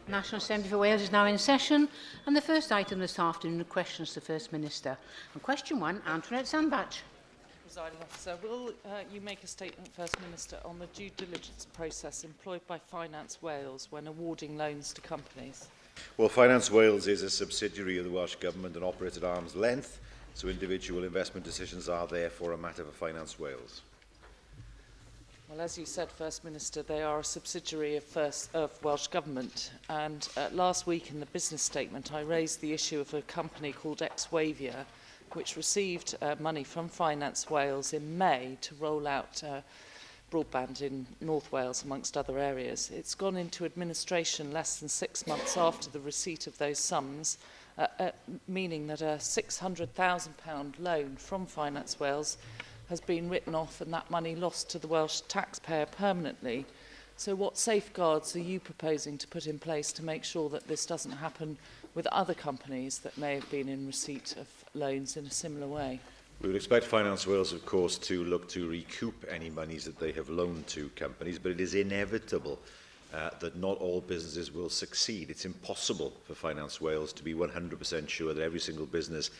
The National Assembly for Wales is now in session, and the first item this afternoon are questions to the First Minister. And question 1, Antoinette Sandbach. Presiding Officer, will you make a statement, First Minister, on the due diligence process employed by Finance Wales when awarding loans to companies? Well, Finance Wales is a subsidiary of the Welsh Government and operates at arm's length, so individual investment decisions are therefore a matter for Finance Wales. Well, as you said, First Minister, they are a subsidiary of Welsh Government. And last week in the business statement, I raised the issue of a company called Ex-Wavia, which received money from Finance Wales in May to roll out broadband in North Wales, amongst other areas. It's gone into administration less than 6 months after the receipt of those sums, meaning that a £600,000 loan from Finance Wales has been written off and that money lost to the Welsh taxpayer permanently. So what safeguards are you proposing to put in place to make sure that this doesn't happen with other companies that may have been in receipt of loans in a similar way? We would expect Finance Wales, of course, to look to recoup any monies that they have loaned to companies, but it is inevitable that not all businesses will succeed. It's impossible for Finance Wales to be 100% sure that every single business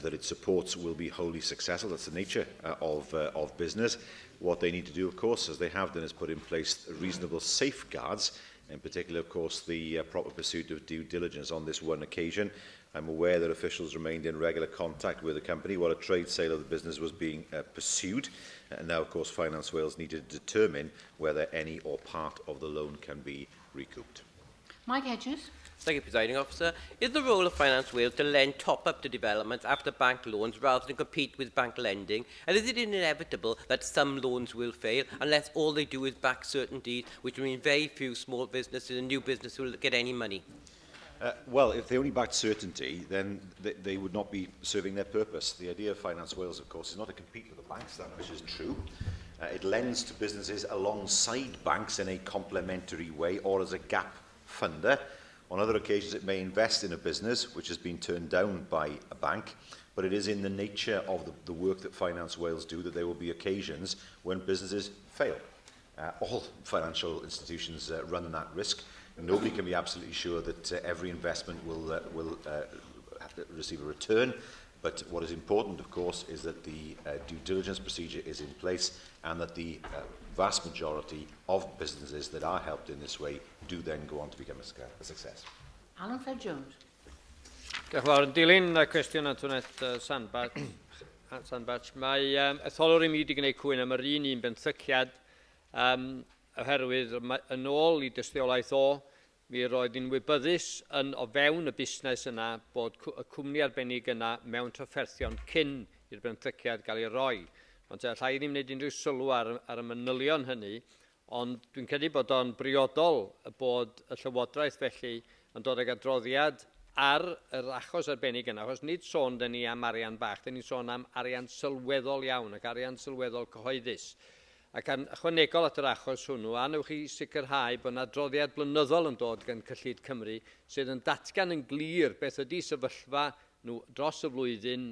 that it supports will be wholly successful. That's the nature of business. What they need to do, of course, as they have done, is put in place reasonable safeguards, in particular, of course, the proper pursuit of due diligence. On this one occasion, I'm aware that officials remained in regular contact with the company while a trade sale of the business was being pursued. And now, of course, Finance Wales need to determine whether any or part of the loan can be recouped. Mike Hedges. Thank you, Presiding Officer. Is the role of Finance Wales to lend top-up to developments after bank loans rather than compete with bank lending? And is it inevitable that some loans will fail unless all they do is back certainty, which means very few small businesses and new businesses will get any money? Well, if they only backed certainty, then they would not be serving their purpose. The idea of Finance Wales, of course, is not to compete with the banks, that much is true. It lends to businesses alongside banks in a complementary way or as a gap funder. On other occasions, it may invest in a business which has been turned down by a bank, but it is in the nature of the work that Finance Wales do that there will be occasions when businesses fail. All financial institutions run that risk. Nobody can be absolutely sure that every investment will receive a return, but what is important, of course, is that the due diligence procedure is in place and that the vast majority of businesses that are helped in this way do then go on to become a success. Alan Floyd Jones. Diolch yn fawr. Yn dilyn cwestiwn Antoinette Sandbach, mae etholwr i mi wedi gwneud cwyn am yr un benthyciad oherwydd yn ôl i dystiolaeth mi roedd hi'n wybyddus o fewn y busnes yna bod y cwmni arbennig yna mewn trafferthion cyn i'r benthyciad gael ei roi. Ond llai ddim wneud unrhyw sylw ar y manylion hynny, ond dwi'n credu bod o'n briodol bod y Llywodraeth felly yn dod ag adroddiad ar yr achos arbennig yna, achos nid sôn dyn ni am arian bach, dyn ni'n sôn am arian sylweddol iawn ac arian sylweddol cyhoeddus. Ac yn ychwanegol at yr achos hwnnw, anewch chi sicrhau bod yna adroddiad blynyddol yn dod gan Cyllid Cymru sydd yn datgan yn glir beth ydy sefyllfa nhw dros y flwyddyn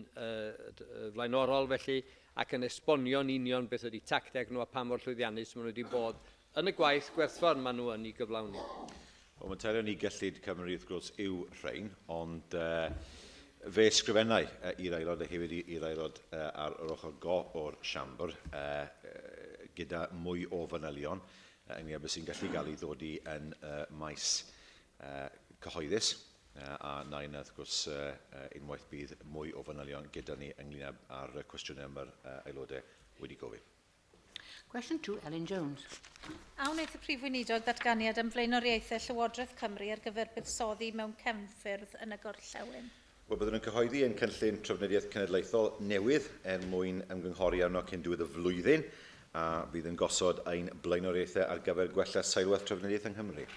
flaenorol felly, ac yn esbonio'n union beth ydy tacteg nhw a pa mor llwyddiannus maen nhw wedi bod yn y gwaith gwerthfawr maen nhw yn ei gyflawni. Wel, materion ni Gyllid Cymru wrth gwrs yw rhain, ond fe ysgrifennau i'r aelod a hefyd i'r aelod ar yr ochr go o'r siambr gyda mwy o fanylion ynglŷn â beth sy'n gallu cael ei ddod yn maes cyhoeddus. A na'n wrth gwrs unwaith bydd mwy o fanylion gyda ni ynglŷn â'r cwestiynau mae'r aelodau wedi gofyn. Question 2, Ellen Jones. A wnaeth y Prif Weinidog ddatganiad am flaenoriaethau Llywodraeth Cymru ar gyfer buddsoddi mewn cefnffyrdd yn y gorllewin? Wel, byddwn yn cyhoeddi yn cynllun trafnidiaeth cenedlaethol newydd mwyn ymgynghori arno cyn diwedd y flwyddyn, a bydd yn gosod ein blaenoriaethau ar gyfer gwella sailwaith trafnidiaeth yng Nghymru.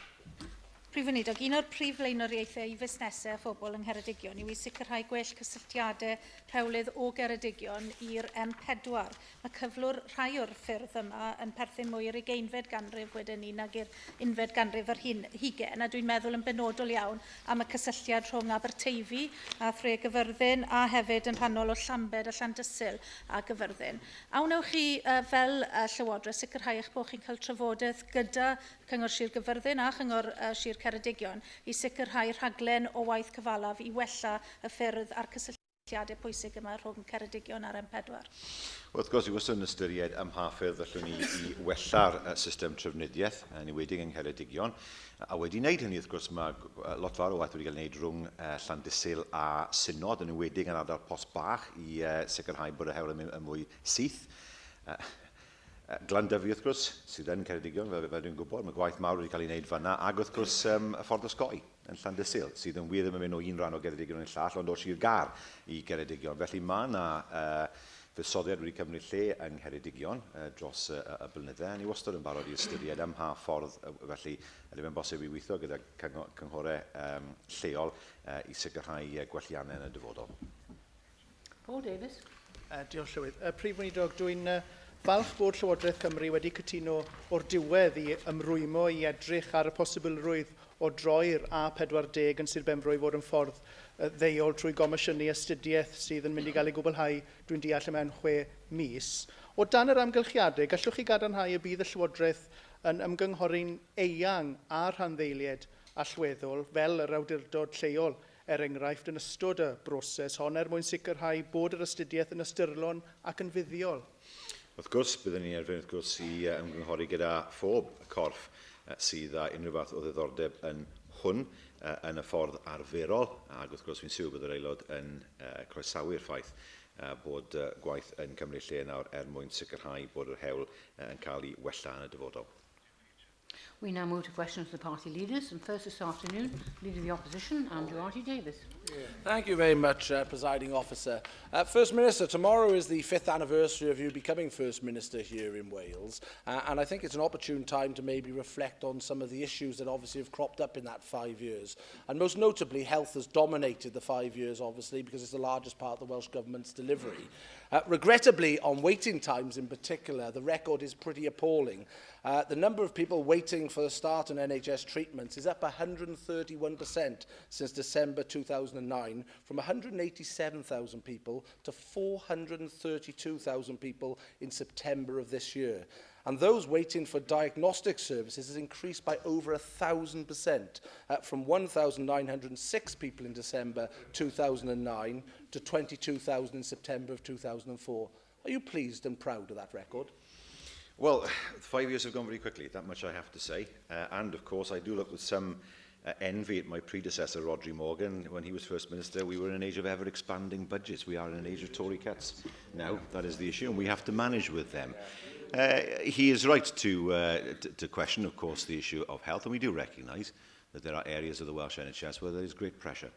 Prif Weinidog, un o'r prif flaenoriaethau i fusnesau a phobl yng Ngheredigion yw i sicrhau gwell cysylltiadau rhewlydd o Geredigion i'r M4. Mae cyflwr rhai o'r ffyrdd yma yn perthyn mwy i'r 20fed ganrif wedyn ni nag i'r 11fed ganrif ar hugen, a dwi'n meddwl yn benodol iawn am y cysylltiad rhwng Aberteifi a Thregyfyrddin a hefyd yn rhannol o Llambed a Llandysul a Gyfyrddin. A wnewch chi fel Llywodraeth sicrhau eich bod chi'n cael trafodaeth gyda Cyngor Sir Gyfyrddin a Chyngor Sir Ceredigion i sicrhau rhaglen o waith cyfalaf i wella y ffyrdd a'r cysylltiadau pwysig yma rhwng Ceredigion a'r M4. Wrth gwrs, i wastad yn ystyried ymhaffydd allwn ni i wella'r system trafnidiaeth, yn enwedig yng Ngheredigion. A wedi wneud hynny, wrth gwrs, mae lot fawr o waith wedi cael ei wneud rhwng Llandysil a Synod, yn enwedig yn ardal post bach i sicrhau bod y hewl yn mwy syth. Glandyfu, wrth gwrs, sydd yn Ceredigion, fel dwi'n gwybod, mae gwaith mawr wedi cael ei wneud fanna, ac wrth gwrs y ffordd osgoi yn Llandysil, sydd yn wir ddim yn mynd o un rhan o Ceredigion yn llall, ond o Sir Gar i Ceredigion. Felly mae yna fuddsoddiad wedi cymryd lle yng Ngheredigion dros y blynydde, a ni wastad yn barod i ystyried ym mha ffordd, felly ydy fe'n bosib i weithio gyda cynghorau lleol i sicrhau gwelliannau yn y dyfodol. Paul Davies. Diolch Llywydd. Prif Weinidog, dwi'n falch bod Llywodraeth Cymru wedi cytuno o'r diwedd i ymrwymo i edrych ar y posibilrwydd o droi'r A40 yn Sir Benfro i fod yn ffordd ddeiol trwy gomisiynu astudiaeth sydd yn mynd i gael ei gwblhau dwi'n deall y mewn 6 mis. O dan yr amgylchiadau, gallwch chi gadarnhau y bydd y Llywodraeth yn ymgynghori'n eang a'r rhanddeiliad allweddol fel yr awdurdod lleol enghraifft yn ystod y broses hon mwyn sicrhau bod yr astudiaeth yn ystyrlon ac yn fuddiol. Wrth gwrs, byddwn ni'n erbyn wrth gwrs i ymgynghori gyda phob corff sydd â unrhyw fath o ddiddordeb yn hwn yn y ffordd arferol, ac wrth gwrs fi'n siŵr bod yr aelod yn croesawu'r ffaith bod gwaith yn cymryd lle nawr mwyn sicrhau bod yr hewl yn cael ei wella yn y dyfodol. We now move to questions to the party leaders, and first this afternoon, Leader of the Opposition, Andrew Davies. Thank you very much, Presiding Officer. First Minister, tomorrow is the 5th anniversary of you becoming First Minister here in Wales, and I think it's an opportune time to maybe reflect on some of the issues that obviously have cropped up in that 5 years. And most notably, health has dominated the 5 years, obviously, because it's the largest part of the Welsh Government's delivery. Regrettably, on waiting times in particular, the record is pretty appalling. The number of people waiting for the start on NHS treatments is up 131% since December 2009, from 187,000 people to 432,000 people in September of this year. And those waiting for diagnostic services has increased by over 1,000%, from 1,906 people in December 2009 to 22,000 in September of 2004. Are you pleased and proud of that record? Well, 5 years have gone very quickly, that much I have to say. And of course, I do look with some envy at my predecessor, Rhodri Morgan. When he was First Minister, we were in an age of ever-expanding budgets. We are in an age of Tory cuts. Now, that is the issue, and we have to manage with them. He is right to question, of course, the issue of health, and we do recognise that there are areas of the Welsh NHS where there is great pressure.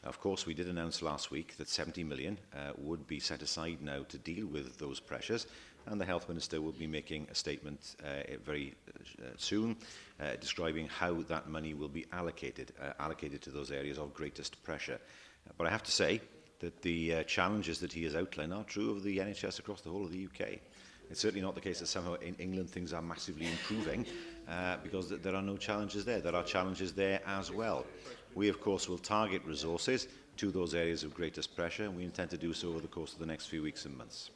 Of course, we did announce last week that 70 million would be set aside now to deal with those pressures, and the Health Minister will be making a statement very soon describing how that money will be allocated to those areas of greatest pressure. But I have to say that the challenges that he has outlined are true of the NHS across the whole of the UK. It's certainly not the case that somehow in England things are massively improving because there are no challenges there. There are challenges there as well. We, of course, will target resources to those areas of greatest pressure, and we intend to do so over the course of the next few weeks and months.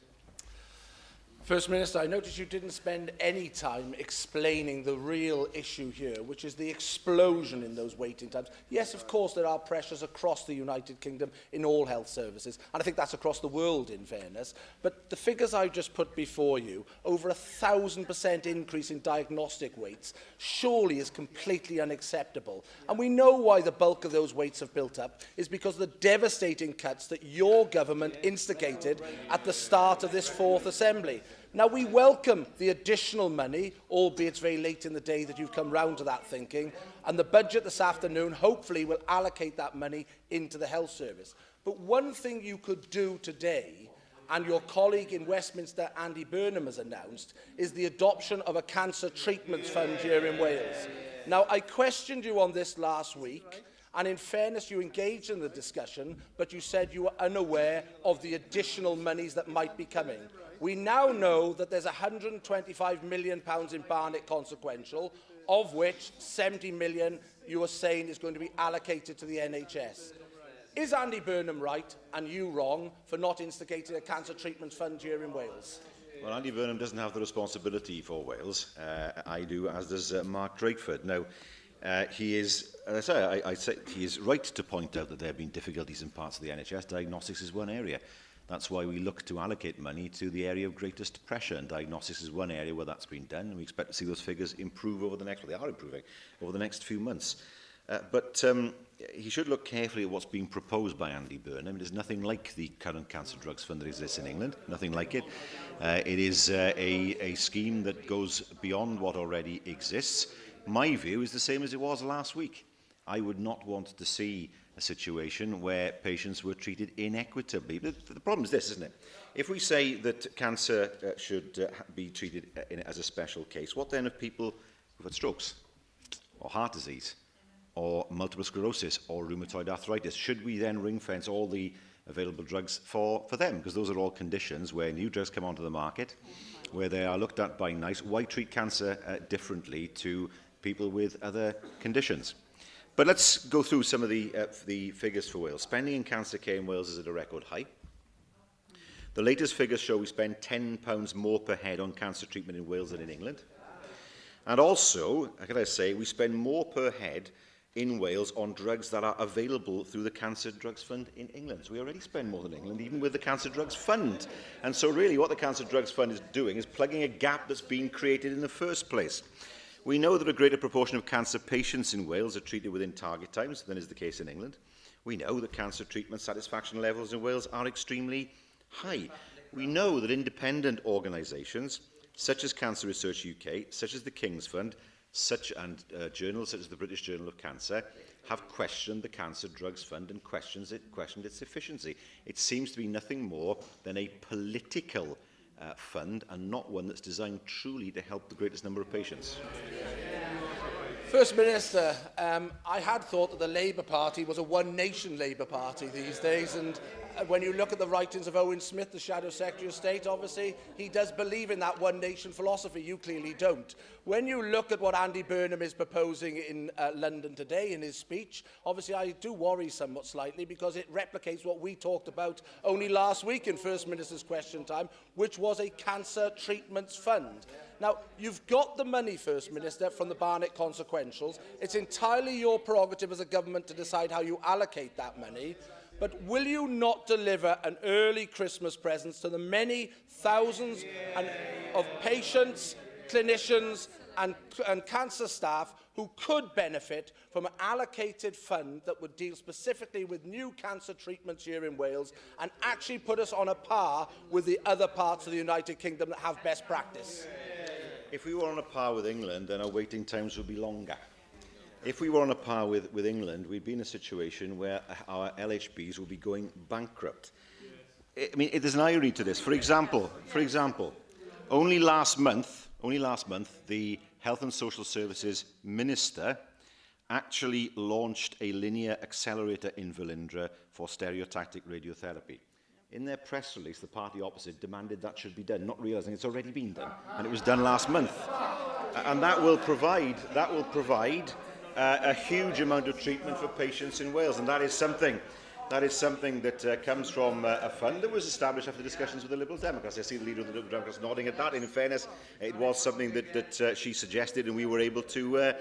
First Minister, I noticed you didn't spend any time explaining the real issue here, which is the explosion in those waiting times. Yes, of course, there are pressures across the United Kingdom in all health services, and I think that's across the world, in fairness. But the figures I just put before you, over 1,000% increase in diagnostic waits, surely is completely unacceptable. And we know why the bulk of those waits have built up is because of the devastating cuts that your government instigated at the start of this fourth Assembly. Now, we welcome the additional money, albeit it's very late in the day that you've come round to that thinking, and the budget this afternoon hopefully will allocate that money into the health service. But one thing you could do today, and your colleague in Westminster, Andy Burnham, has announced, is the adoption of a cancer treatments fund here in Wales. Now, I questioned you on this last week, and in fairness, you engaged in the discussion, but you said you were unaware of the additional monies that might be coming. We now know that there's £125 million in Barnet consequential, of which 70 million you are saying is going to be allocated to the NHS. Is Andy Burnham right and you wrong for not instigating a cancer treatment fund here in Wales? Well, Andy Burnham doesn't have the responsibility for Wales. I do, as does Mark Drakeford. Now, He is, as I say, he is right to point out that there have been difficulties in parts of the NHS. Diagnostics is one area. That's why we look to allocate money to the area of greatest pressure, and diagnostics is one area where that's been done, and we expect to see those figures improve over the next, well, they are improving, over the next few months. But he should look carefully at what's being proposed by Andy Burnham. It is nothing like the current cancer drugs fund that exists in England, nothing like it. It is a scheme that goes beyond what already exists. My view is the same as it was last week. I would not want to see a situation where patients were treated inequitably. The problem is this, isn't it? If we say that cancer should be treated as a special case, what then of people who've had strokes, or heart disease, or multiple sclerosis, or rheumatoid arthritis? Should we then ring-fence all the available drugs for them? Because those are all conditions where new drugs come onto the market, where they are looked at by NICE. Why treat cancer differently to people with other conditions? But let's go through some of the figures for Wales. Spending in cancer care in Wales is at a record high. The latest figures show we spend £10 more per head on cancer treatment in Wales than in England. And also, can I say, we spend more per head in Wales on drugs that are available through the Cancer Drugs Fund in England. So we already spend more than England, even with the Cancer Drugs Fund. And so really what the Cancer Drugs Fund is doing is plugging a gap that's been created in the first place. We know that a greater proportion of cancer patients in Wales are treated within target times than is the case in England. We know that cancer treatment satisfaction levels in Wales are extremely high. We know that independent organisations, such as Cancer Research UK, such as the King's Fund, journals such as the British Journal of Cancer, have questioned the Cancer Drugs Fund and questioned its efficiency. It seems to be nothing more than a political fund and not one that's designed truly to help the greatest number of patients. First Minister, I had thought that the Labour Party was a one-nation Labour Party these days, and when you look at the writings of Owen Smith, the Shadow Secretary of State, obviously, he does believe in that one-nation philosophy. You clearly don't. When you look at what Andy Burnham is proposing in London today in his speech, obviously I do worry somewhat slightly because it replicates what we talked about only last week in First Minister's question time, which was a cancer treatments fund. Now, you've got the money, First Minister, from the Barnett consequentials. It's entirely your prerogative as a government to decide how you allocate that money. But will you not deliver an early Christmas present to the many thousands of patients, clinicians and cancer staff who could benefit from an allocated fund that would deal specifically with new cancer treatments here in Wales and actually put us on a par with the other parts of the United Kingdom that have best practice? If we were on a par with England, then our waiting times would be longer. If we were on a par with England, we'd be in a situation where our LHBs would be going bankrupt. I mean, there's an irony to this. For example, only last month, the Health and Social Services Minister actually launched a linear accelerator in Velindre for stereotactic radiotherapy. In their press release, the party opposite demanded that should be done, not realising it's already been done, and it was done last month. And that will provide a huge amount of treatment for patients in Wales, and that is something that comes from a fund that was established after discussions with the Liberal Democrats. I see the leader of the Liberal Democrats nodding at that. In fairness, it was something that she suggested and we were able to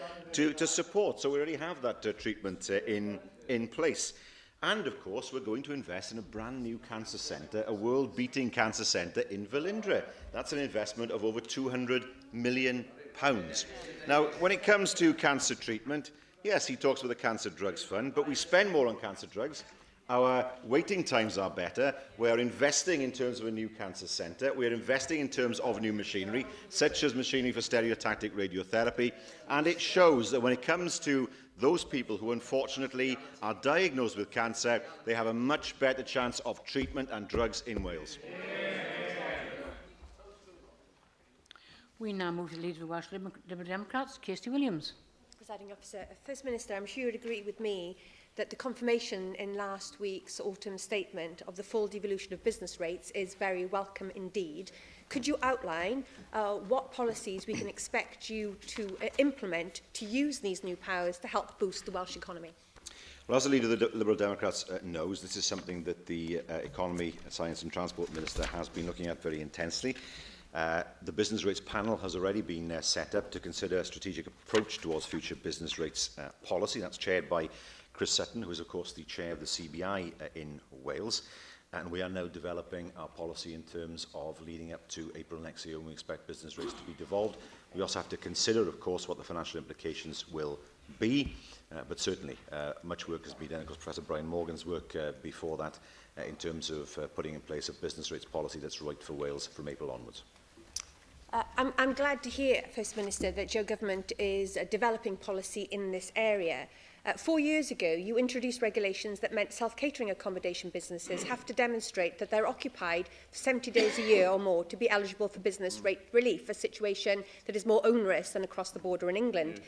support. So we already have that treatment in place. And, of course, we're going to invest in a brand new cancer centre, a world-beating cancer centre in Velindre. That's an investment of over £200 million. Now, when it comes to cancer treatment, yes, he talks about the Cancer Drugs Fund, but we spend more on cancer drugs. Our waiting times are better. We're investing in terms of a new cancer centre. We're investing in terms of new machinery, such as machinery for stereotactic radiotherapy. And it shows that when it comes to those people who unfortunately are diagnosed with cancer, they have a much better chance of treatment and drugs in Wales. We now move to the Leader of the Welsh Liberal Democrats, Kirsty Williams. Presiding Officer, First Minister, I'm sure you'd agree with me that the confirmation in last week's autumn statement of the full devolution of business rates is very welcome indeed. Could you outline what policies we can expect you to implement to use these new powers to help boost the Welsh economy? Well, as the Leader of the Liberal Democrats knows, this is something that the Economy, Science and Transport Minister has been looking at very intensely. The Business Rates Panel has already been set up to consider a strategic approach towards future business rates policy. That's chaired by Chris Sutton, who is, of course, the chair of the CBI in Wales. And we are now developing our policy in terms of leading up to April next year when we expect business rates to be devolved. We also have to consider, of course, what the financial implications will be. But certainly, much work has been done. Of course, Professor Brian Morgan's work before that in terms of putting in place a business rates policy that's right for Wales from April onwards. I'm glad to hear, First Minister, that your government is developing policy in this area. 4 years ago, you introduced regulations that meant self-catering accommodation businesses have to demonstrate that they're occupied for 70 days a year or more to be eligible for business rate relief, a situation that is more onerous than across the border in England.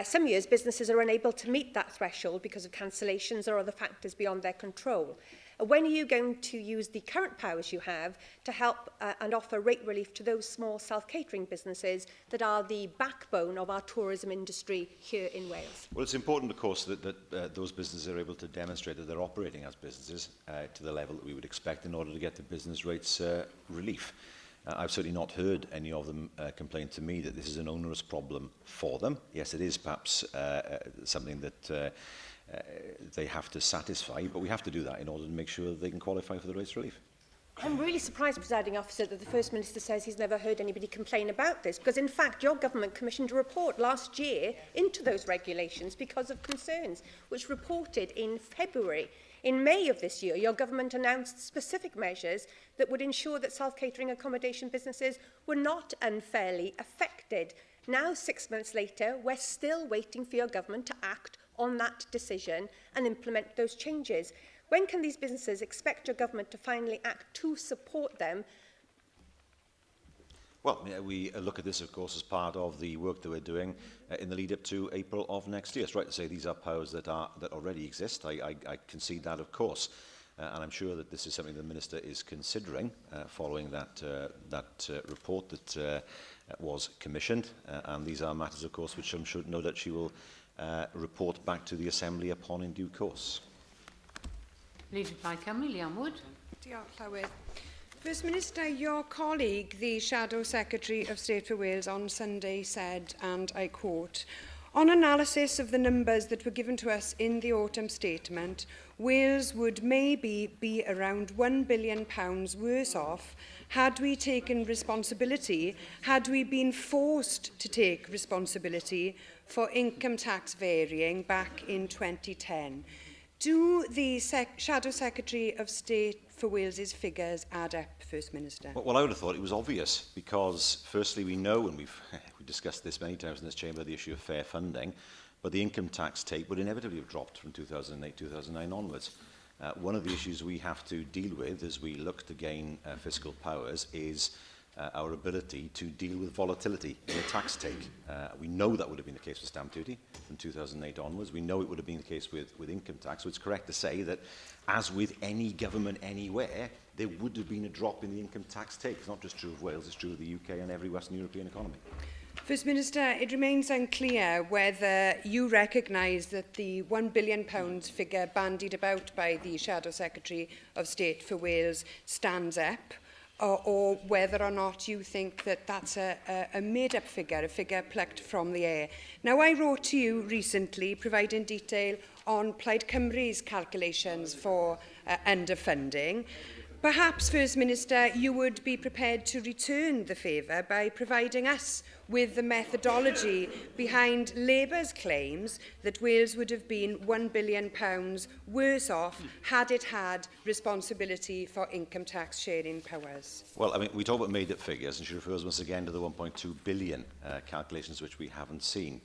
Some years, businesses are unable to meet that threshold because of cancellations or other factors beyond their control. When are you going to use the current powers you have to help and offer rate relief to those small self-catering businesses that are the backbone of our tourism industry here in Wales? Well, it's important, of course, that those businesses are able to demonstrate that they're operating as businesses to the level that we would expect in order to get the business rates relief. I've certainly not heard any of them complain to me that this is an onerous problem for them. Yes, it is perhaps something that they have to satisfy, but we have to do that in order to make sure that they can qualify for the rates relief. I'm really surprised, Presiding Officer, that the First Minister says he's never heard anybody complain about this, because in fact your government commissioned a report last year into those regulations because of concerns, which reported in February. In May of this year, your government announced specific measures that would ensure that self-catering accommodation businesses were not unfairly affected. Now, 6 months later, we're still waiting for your government to act on that decision and implement those changes. When can these businesses expect your government to finally act to support them? Well, we look at this, of course, as part of the work that we're doing in the lead up to April of next year. It's right to say these are powers that already exist. I concede that, of course, and I'm sure that this is something the Minister is considering following that report that was commissioned. And these are matters, of course, which I'm sure know that she will report back to the Assembly upon in due course. Leader Plaid Cymru, Liam Wood. Diolch, Llywydd. First Minister, your colleague, the Shadow Secretary of State for Wales, on Sunday said, and I quote, "On analysis of the numbers that were given to us in the autumn statement, Wales would maybe be around £1 billion worse off had we taken responsibility, had we been forced to take responsibility for income tax varying back in 2010. Do the Shadow Secretary of State for Wales's figures add up, First Minister? Well, I would have thought it was obvious because, firstly, we know, and we've discussed this many times in this chamber, the issue of fair funding, but the income tax take would inevitably have dropped from 2008-2009 onwards. One of the issues we have to deal with as we look to gain fiscal powers is our ability to deal with volatility in the tax take. We know that would have been the case with stamp duty from 2008 onwards. We know it would have been the case with income tax. So it's correct to say that, as with any government anywhere, there would have been a drop in the income tax take. It's not just true of Wales, it's true of the UK and every Western European economy. First Minister, it remains unclear whether you recognise that the £1 billion figure bandied about by the Shadow Secretary of State for Wales stands up, or whether or not you think that that's a made-up figure, a figure plucked from the air. Now, I wrote to you recently, providing detail on Plaid Cymru's calculations for underfunding. Perhaps, First Minister, you would be prepared to return the favour by providing us with the methodology behind Labour's claims that Wales would have been £1 billion worse off had it had responsibility for income tax sharing powers. Well, I mean, we talk about made-up figures, and she refers once again to the 1.2 billion calculations which we haven't seen.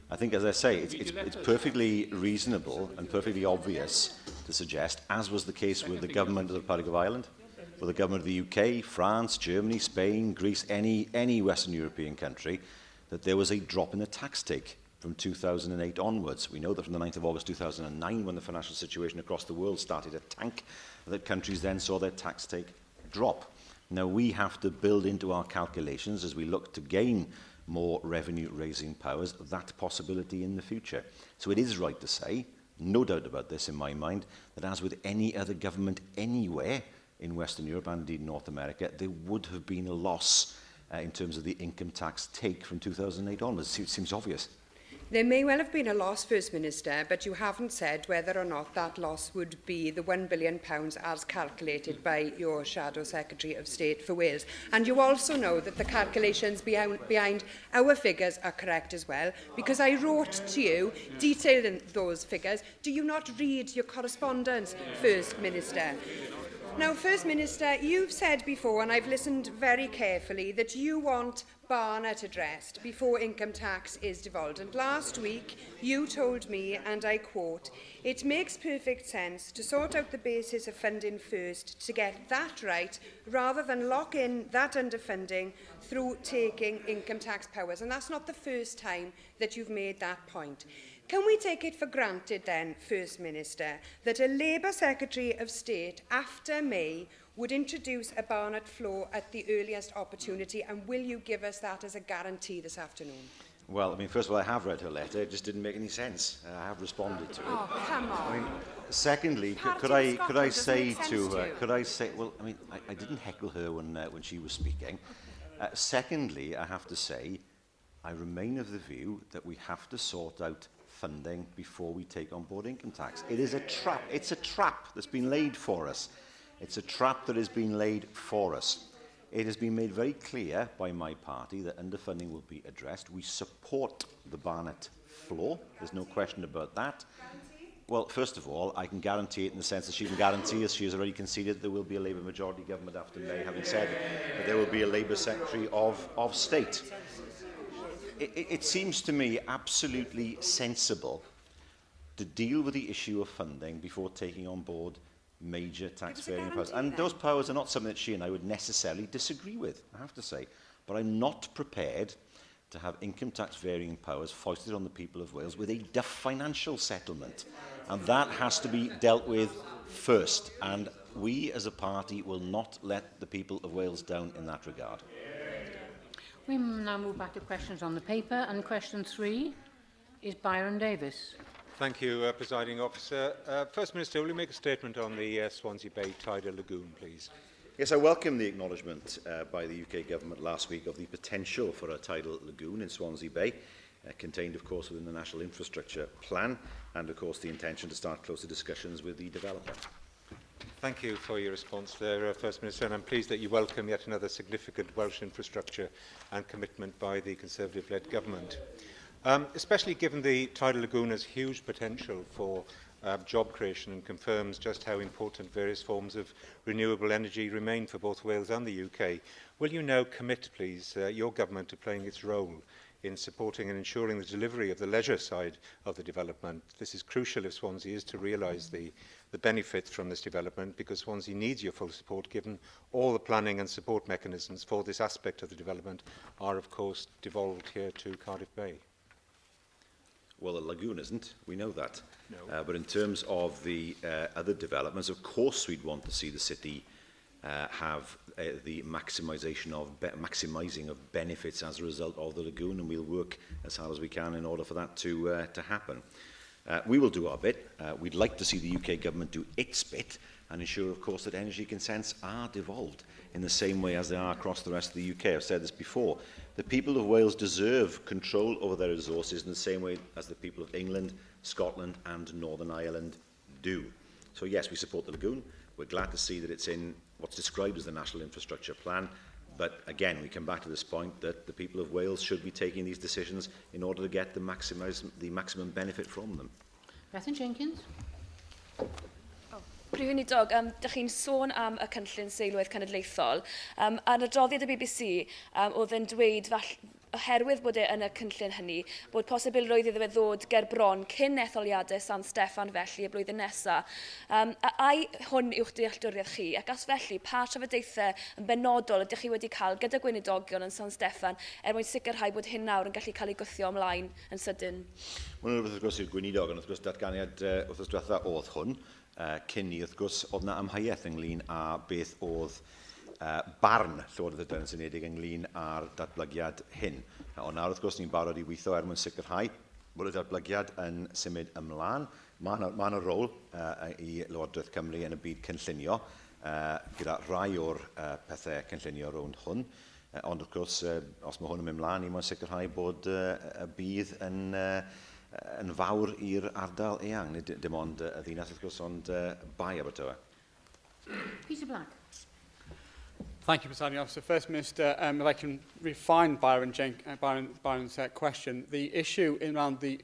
I think, as I say, it's perfectly reasonable and perfectly obvious to suggest, as was the case with the government of the Republic of Ireland, with the government of the UK, France, Germany, Spain, Greece, any Western European country, that there was a drop in the tax take from 2008 onwards. We know that from the 9th of August 2009, when the financial situation across the world started to tank, that countries then saw their tax take drop. Now, we have to build into our calculations, as we look to gain more revenue-raising powers, that possibility in the future. So it is right to say, no doubt about this in my mind, that as with any other government anywhere in Western Europe and indeed North America, there would have been a loss in terms of the income tax take from 2008 onwards. It seems obvious. There may well have been a loss, First Minister, but you haven't said whether or not that loss would be the £1 billion as calculated by your Shadow Secretary of State for Wales. And you also know that the calculations behind our figures are correct as well, because I wrote to you, detailing those figures. Do you not read your correspondence, First Minister? Now, First Minister, you've said before, and I've listened very carefully, that you want Barnett addressed before income tax is devolved. And last week, you told me, and I quote, "It makes perfect sense to sort out the basis of funding first to get that right, rather than lock in that underfunding through taking income tax powers." And that's not the first time that you've made that point. Can we take it for granted then, First Minister, that a Labour Secretary of State after May would introduce a Barnett floor at the earliest opportunity, and will you give us that as a guarantee this afternoon? Well, I mean, first of all, I have read her letter. It just didn't make any sense. I have responded to it. Oh, come on. I mean, secondly, could I say to her, well, I mean, I didn't heckle her when she was speaking. Secondly, I have to say, I remain of the view that we have to sort out funding before we take on board income tax. It is a trap. It's a trap that's been laid for us. It's a trap that has been laid for us. It has been made very clear by my party that underfunding will be addressed. We support the Barnett floor. There's no question about that. Well, first of all, I can guarantee it in the sense that she can guarantee, as she has already conceded, there will be a Labour majority government after May, having said that there will be a Labour Secretary of State. It seems to me absolutely sensible to deal with the issue of funding before taking on board major tax-varying powers. And those powers are not something that she and I would necessarily disagree with, I have to say. But I'm not prepared to have income tax-varying powers foisted on the people of Wales with a financial settlement. And that has to be dealt with first. And we, as a party, will not let the people of Wales down in that regard. We now move back to questions on the paper, and question 3 is Byron Davis. Thank you, Presiding Officer. First Minister, will you make a statement on the Swansea Bay tidal lagoon, please? Yes, I welcome the acknowledgement by the UK Government last week of the potential for a tidal lagoon in Swansea Bay, contained, of course, within the National Infrastructure Plan, and, of course, the intention to start closer discussions with the developer. Thank you for your response there, First Minister, and I'm pleased that you welcome yet another significant Welsh infrastructure and commitment by the Conservative-led government. Especially given the tidal lagoon has huge potential for job creation and confirms just how important various forms of renewable energy remain for both Wales and the UK. Will you now commit, please, your government to playing its role in supporting and ensuring the delivery of the leisure side of the development? This is crucial if Swansea is to realise the benefits from this development, because Swansea needs your full support, given all the planning and support mechanisms for this aspect of the development are, of course, devolved here to Cardiff Bay. Well, the lagoon isn't. We know that. No. But in terms of the other developments, of course we'd want to see the city have the maximising of benefits as a result of the lagoon, and we'll work as hard as we can in order for that to happen. We will do our bit. We'd like to see the UK government do its bit and ensure, of course, that energy consents are devolved in the same way as they are across the rest of the UK. I've said this before. The people of Wales deserve control over their resources in the same way as the people of England, Scotland and Northern Ireland do. So yes, we support the lagoon. We're glad to see that it's in what's described as the National Infrastructure Plan. But again, we come back to this point that the people of Wales should be taking these decisions in order to get the maximum benefit from them. Bethan Jenkins. Prif Weinidog, dych chi'n sôn am y cynllun seilwaith cenedlaethol. Ar adroddiad y BBC, oedd yn dweud oherwydd bod e yn y cynllun hynny, bod posibilrwydd iddo fe ddod ger bron cyn etholiadau San Steffan felly y blwyddyn nesaf. Ai hwn yw'ch dealltwriaeth chi, ac as felly, pa trafodaethau yn benodol ydych chi wedi cael gyda Weinidogion yn San Steffan mwyn sicrhau bod hyn nawr yn gallu cael ei gwthio ymlaen yn sydyn? Wel, wrth gwrs i'r Weinidogion, wrth gwrs datganiad wrth diwetha oedd hwn, cyn ni, wrth gwrs, oedd yna amheuaeth ynglyn â beth oedd barn Llywodraeth y Deyrnas Unedig ynglyn â'r datblygiad hyn. Ond nawr, wrth gwrs, ni'n barod i weithio mwyn sicrhau bod y datblygiad yn symud ymlaen. Mae yna rôl i Llywodraeth Cymru yn y byd cynllunio, gyda rhai o'r pethau cynllunio rownd hwn. Ond wrth gwrs, os mae hwn yn mynd mlaen, ni mae'n sicrhau bod y bydd yn fawr i'r ardal eang. Dim ond y ddinas wrth gwrs, ond bai Abertawe. Peter Black. Thank you, Presiding Officer. First Minister, if I can refine Byron's question, the issue around the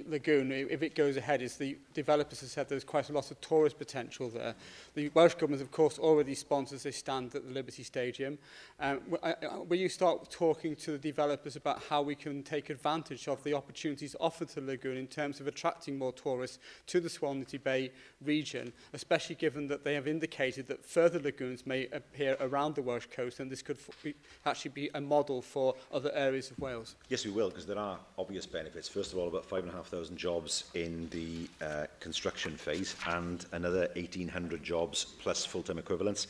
lagoon, if it goes ahead, is the developers have said there's quite a lot of tourist potential there. The Welsh Government, of course, already sponsors a stand at the Liberty Stadium. Will you start talking to the developers about how we can take advantage of the opportunities offered to the lagoon in terms of attracting more tourists to the Swansea Bay region, especially given that they have indicated that further lagoons may appear around the Welsh coast, and this could actually be a model for other areas of Wales? Yes, we will, because there are obvious benefits. First of all, about 5,500 jobs in the construction phase, and another 1,800 jobs plus full-time equivalents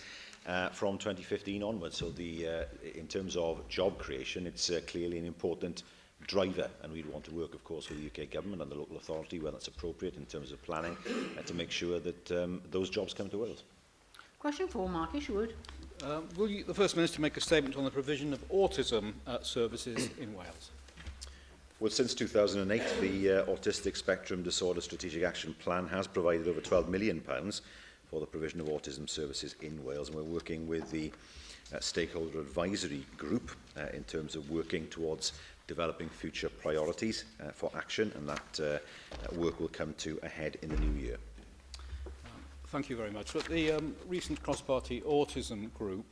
from 2015 onwards. So in terms of job creation, it's clearly an important driver, and we want to work, of course, with the UK Government and the local authority where that's appropriate in terms of planning to make sure that those jobs come to Wales. Question 4, Mark Isherwood. Will the First Minister make a statement on the provision of autism services in Wales? Well, since 2008, the Autistic Spectrum Disorder Strategic Action Plan has provided over £12 million for the provision of autism services in Wales, and we're working with the stakeholder advisory group in terms of working towards developing future priorities for action, and that work will come to a head in the new year. Thank you very much. At the recent cross-party autism group,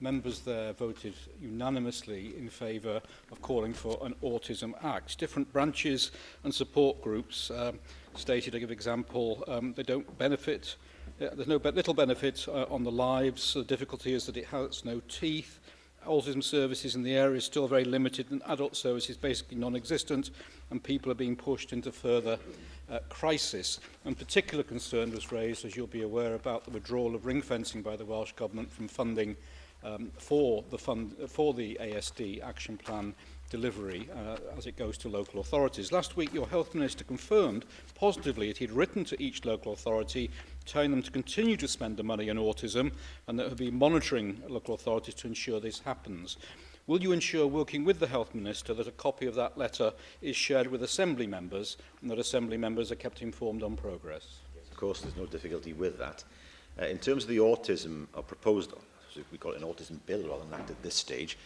members there voted unanimously in favour of calling for an Autism Act. Different branches and support groups stated, to give example, they don't benefit, there's little benefit on the lives. The difficulty is that it has no teeth. Autism services in the area is still very limited, and adult services basically non-existent, and people are being pushed into further crisis. And particular concern was raised, as you'll be aware, about the withdrawal of ring fencing by the Welsh Government from funding for the ASD action plan delivery as it goes to local authorities. Last week, your Health Minister confirmed positively that he'd written to each local authority telling them to continue to spend the money on autism, and that he'll be monitoring local authorities to ensure this happens. Will you ensure, working with the Health Minister, that a copy of that letter is shared with Assembly members, and that Assembly members are kept informed on progress? Yes, of course, there's no difficulty with that. In terms of the autism proposed, we call it an autism bill rather than act at this stage,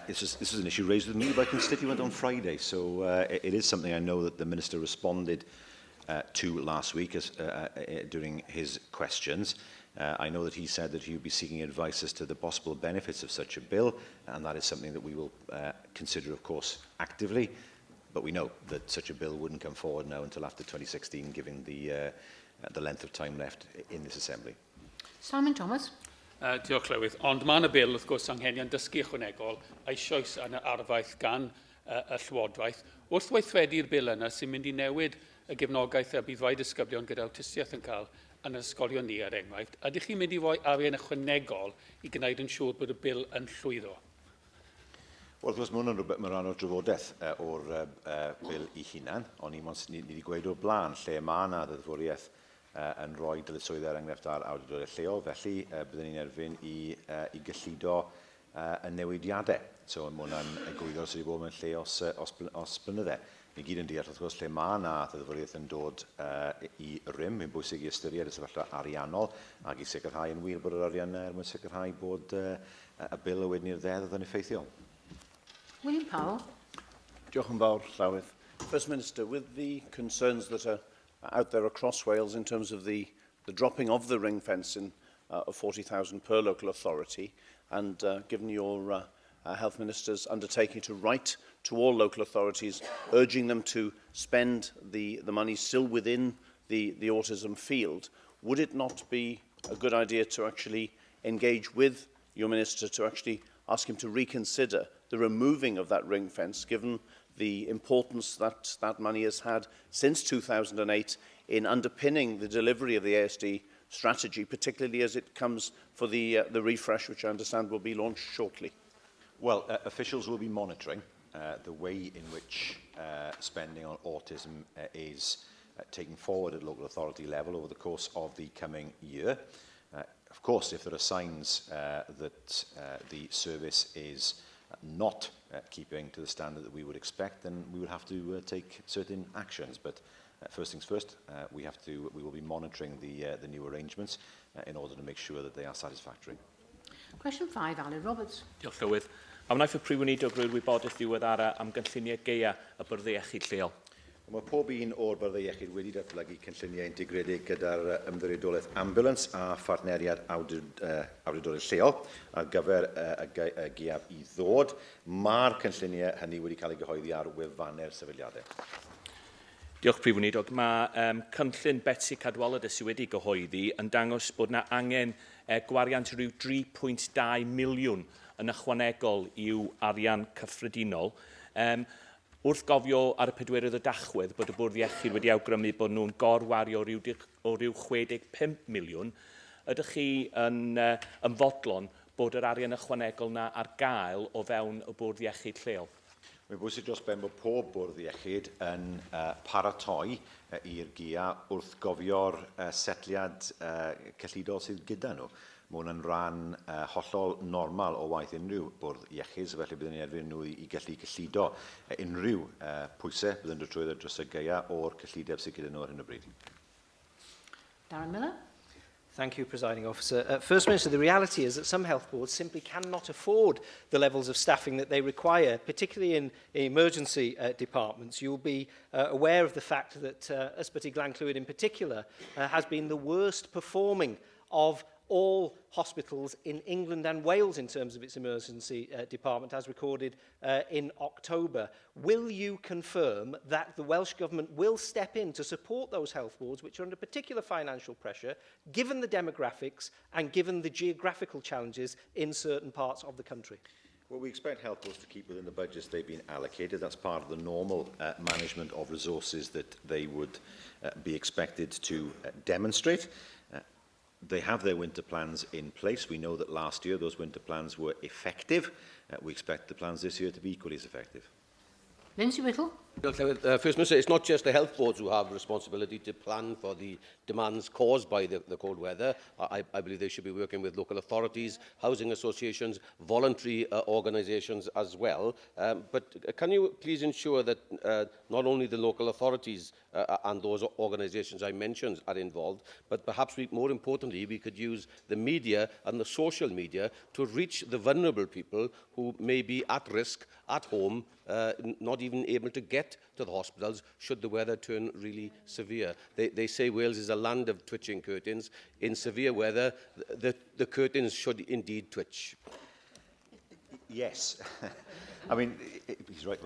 this is an issue raised with me by a constituent on Friday, so it is something I know that the Minister responded to last week during his questions. I know that he said that he would be seeking advice as to the possible benefits of such a bill, and that is something that we will consider, of course, actively. But we know that such a bill wouldn't come forward now until after 2016, given the length of time left in this Assembly. Simon Thomas. Diolch Llywydd. Ond mae yna bil, wrth gwrs, anghenion dysgu ychwanegol eisoes yn y arfaeth gan y Llywodraeth. Wrth weithredu'r bil yna sy'n mynd i newid y gefnogaeth a bydd rhai disgyblion gyda awtistiaeth yn cael yn yr ysgolion ni, er enghraifft. Ydych chi'n mynd i roi arian ychwanegol i gwneud yn siŵr bod y bil yn llwyddo? Wel, wrth gwrs, mae hwnna'n rhywbeth, mae'n rhan o'r drafodaeth o'r bil i hunan, ond ni wedi gweud o'r blaen lle mae yna ddeddfwriaeth yn rhoi dyletswydd er enghraifft ar awdurdodau lleol, felly byddwn ni'n erbyn i gyllido y newidiadau. So mae hwnna'n egwyddor sydd wedi bod mewn lle os blynydde. Ni gyd yn deall, wrth gwrs, lle mae yna ddeddfwriaeth yn dod i rym, mae'n bwysig i ystyried y sefyllfa ariannol, ac i sicrhau yn wir bod yr arian mwyn sicrhau bod y bil y wedyn i'r ddeddf yn effeithiol. William Powell. Diolch yn fawr, Llawydd. First Minister, with the concerns that are out there across Wales in terms of the dropping of the ring fencing of 40,000 per local authority, and given your Health Minister's undertaking to write to all local authorities, urging them to spend the money still within the autism field, would it not be a good idea to actually engage with your Minister to actually ask him to reconsider the removing of that ring fence, given the importance that that money has had since 2008 in underpinning the delivery of the ASD strategy, particularly as it comes for the refresh, which I understand will be launched shortly? Well, officials will be monitoring the way in which spending on autism is taken forward at local authority level over the course of the coming year. Of course, if there are signs that the service is not keeping to the standard that we would expect, then we will have to take certain actions. But first things first, we will be monitoring the new arrangements in order to make sure that they are satisfactory. Question 5, Alan Roberts. Diolch Llywydd. A wnaeth y Prif Weinidog rwy'r wybodaeth ddiweddara am gynlluniau gaea y byrddau iechyd lleol. Mae pob un o'r byrddau iechyd wedi datblygu cynlluniau integredig gyda'r ymddiriedolaeth ambulance a phartneriad awdurdodau lleol ar gyfer y gaeaf I ddod. Mae'r cynlluniau hynny wedi cael ei gyhoeddi ar wefannau'r sefydliadau. Diolch Prif Weinidog. Mae cynllun Betsy Cadwaladr sydd wedi gyhoeddi yn dangos bod yna angen gwariant rhyw 3.2 miliwn yn ychwanegol i'w arian cyffredinol. Wrth gofio ar y pedwerydd o Dachwedd bod y Bwrdd Iechyd wedi awgrymu bod nhw'n gorwario o ryw 65 miliwn, ydych chi yn ymfodlon bod yr arian ychwanegol yna ar gael o fewn y Bwrdd Iechyd lleol? Mae'n bwysig dros ben bod pob Bwrdd Iechyd yn paratoi i'r GIA wrth gofio'r setliad cyllidol sydd gyda nhw. Mae hwn yn rhan hollol normal o waith unrhyw Bwrdd Iechyd, felly byddwn ni'n erbyn nhw i gallu cyllido unrhyw pwysau byddwn nhw'n trwy'r dros y gaea o'r cyllideb sydd gyda nhw ar hyn o bryd. Darren Miller. Thank you, Presiding Officer. First Minister, the reality is that some health boards simply cannot afford the levels of staffing that they require, particularly in emergency departments. You'll be aware of the fact that Ysbyty Glan-Clwyd in particular has been the worst performing of all hospitals in England and Wales in terms of its emergency department, as recorded in October. Will you confirm that the Welsh Government will step in to support those health boards which are under particular financial pressure, given the demographics and given the geographical challenges in certain parts of the country? Well, we expect health boards to keep within the budgets they've been allocated. That's part of the normal management of resources that they would be expected to demonstrate. They have their winter plans in place. We know that last year those winter plans were effective. We expect the plans this year to be equally as effective. Lindsay Whittle. First Minister, it's not just the health boards who have responsibility to plan for the demands caused by the cold weather. I believe they should be working with local authorities, housing associations, voluntary organisations as well. But can you please ensure that not only the local authorities and those organisations I mentioned are involved, but perhaps more importantly, we could use the media and the social media to reach the vulnerable people who may be at risk at home, not even able to get to the hospitals should the weather turn really severe. They say Wales is a land of twitching curtains. In severe weather, the curtains should indeed twitch. Yes. I mean, he's right.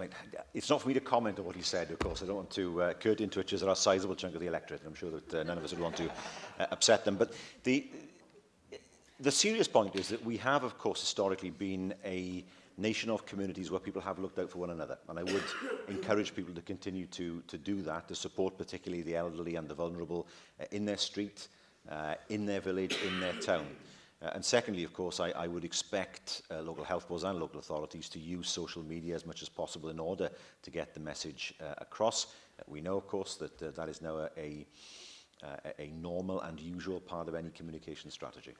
It's not for me to comment on what he said, of course. I don't want to curtain twitchers are a sizable chunk of the electorate. I'm sure that none of us would want to upset them. But the serious point is that we have, of course, historically been a nation of communities where people have looked out for one another. And I would encourage people to continue to do that, to support particularly the elderly and the vulnerable in their street, in their village, in their town. And secondly, of course, I would expect local health boards and local authorities to use social media as much as possible in order to get the message across. We know, of course, that that is now a normal and usual part of any communication strategy.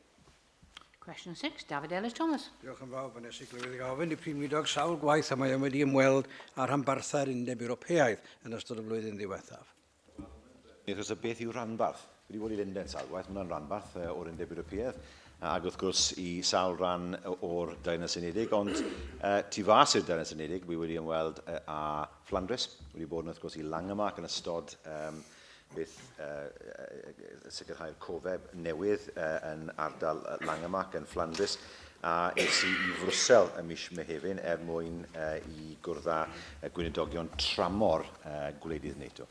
Question 6, David Ellis-Thomas. Diolch yn fawr, Vanessa Glywyd i gofyn i Prif Weinidog sawl gwaith a mae wedi ymweld ar rhanbarthau'r Undeb Ewropeaidd yn ystod y flwyddyn ddiwethaf. Achos y beth yw rhanbarth? Wedi bod i Lundain sawl gwaith, mae'n rhanbarth o'r Undeb Ewropeaidd. Ac wrth gwrs i sawl rhan o'r Deyrnas Unedig, ond tu fas i'r Deyrnas Unedig, wi wedi ymweld a Flandres, wedi bod yn wrth gwrs i Langemark yn ystod beth sicrhau'r cofeb newydd yn ardal Langemark yn Flandres, a es i Frwsel ym mis Mehefin mwyn i gwrdd â Weinidogion tramor gwleidydd NATO.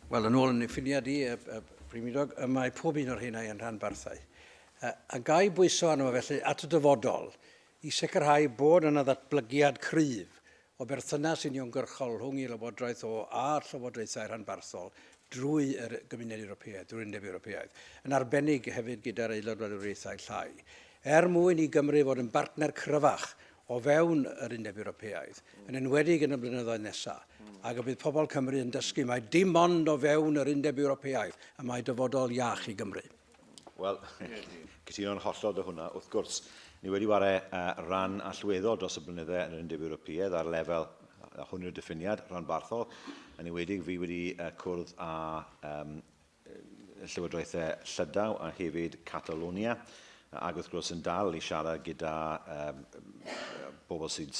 Wel, yn ôl yn effiniad i, Prif Weinidog, mae pob un o'r hynau yn rhanbarthau. A gai bwyso arno felly at y dyfodol i sicrhau bod yna ddatblygiad cryf o berthynas uniongyrchol rhwng i Lywodraeth a'r Llywodraethau rhanbarthol drwy yr gymuned Ewropeaidd, drwy'r Undeb Ewropeaidd, yn arbennig hefyd gyda'r aelod wladwriaethau llai. Mwyn i Gymru fod yn bartner cryfach o fewn yr Undeb Ewropeaidd, yn enwedig yn y blynyddoedd nesaf, ac y bydd pobl Cymru yn dysgu mai dim ond o fewn yr Undeb Ewropeaidd y mae dyfodol iach i Gymru. Wel, cytuno'n hollol dy hwnna, wrth gwrs, ni wedi wario ran allweddol dros y blynyddau yn yr Undeb Ewropeaidd ar lefel hwn yw'r diffiniad, rhanbarthol, yn enwedig fi wedi cwrdd â Llywodraethau Llydaw a hefyd Catalonia, ac wrth gwrs yn dal i siarad gyda bobl sydd